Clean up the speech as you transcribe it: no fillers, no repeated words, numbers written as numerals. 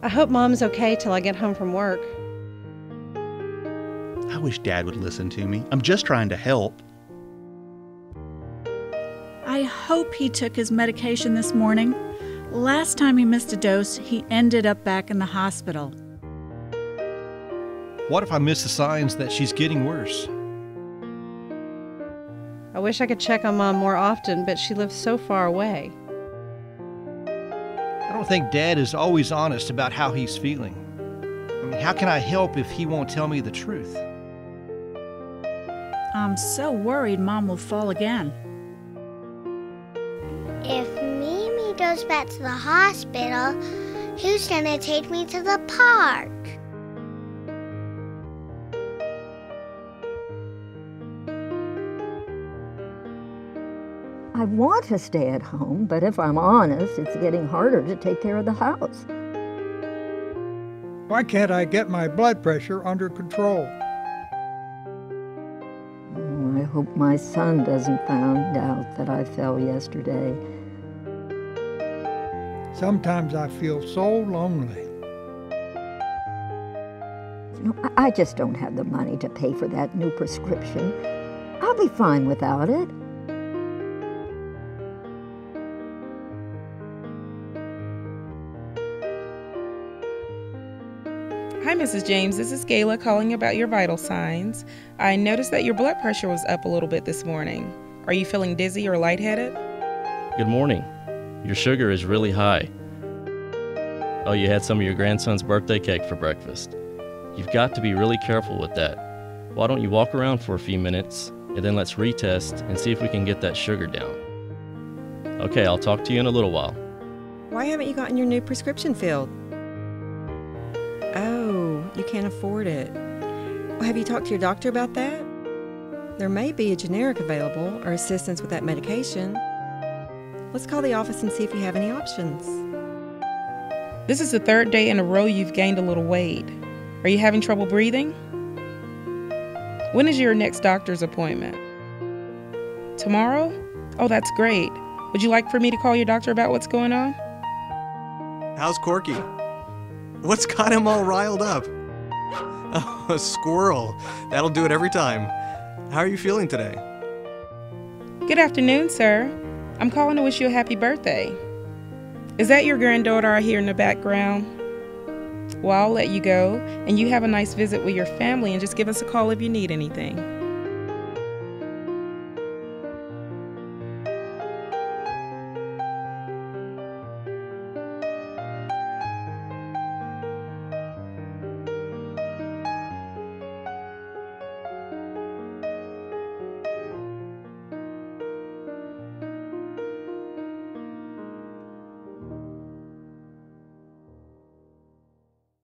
I hope Mom's okay till I get home from work. I wish Dad would listen to me. I'm just trying to help. I hope he took his medication this morning. Last time he missed a dose, he ended up back in the hospital. What if I miss the signs that she's getting worse? I wish I could check on Mom more often, but she lives so far away. I don't think Dad is always honest about how he's feeling. I mean, how can I help if he won't tell me the truth? I'm so worried Mom will fall again. If Mimi goes back to the hospital, who's gonna take me to the park? I want to stay at home, but if I'm honest, it's getting harder to take care of the house. Why can't I get my blood pressure under control? Oh, I hope my son doesn't find out that I fell yesterday. Sometimes I feel so lonely. You know, I just don't have the money to pay for that new prescription. I'll be fine without it. Hi, Mrs. James. This is Gayla calling about your vital signs. I noticed that your blood pressure was up a little bit this morning. Are you feeling dizzy or lightheaded? Good morning. Your sugar is really high. Oh, you had some of your grandson's birthday cake for breakfast. You've got to be really careful with that. Why don't you walk around for a few minutes, and then let's retest and see if we can get that sugar down. Okay, I'll talk to you in a little while. Why haven't you gotten your new prescription filled? Oh, you can't afford it. Well, have you talked to your doctor about that? There may be a generic available or assistance with that medication. Let's call the office and see if you have any options. This is the third day in a row you've gained a little weight. Are you having trouble breathing? When is your next doctor's appointment? Tomorrow? Oh, that's great. Would you like for me to call your doctor about what's going on? How's Corky? What's got him all riled up? Oh, a squirrel. That'll do it every time. How are you feeling today? Good afternoon, sir. I'm calling to wish you a happy birthday. Is that your granddaughter I hear in the background? Well, I'll let you go, and you have a nice visit with your family, and just give us a call if you need anything.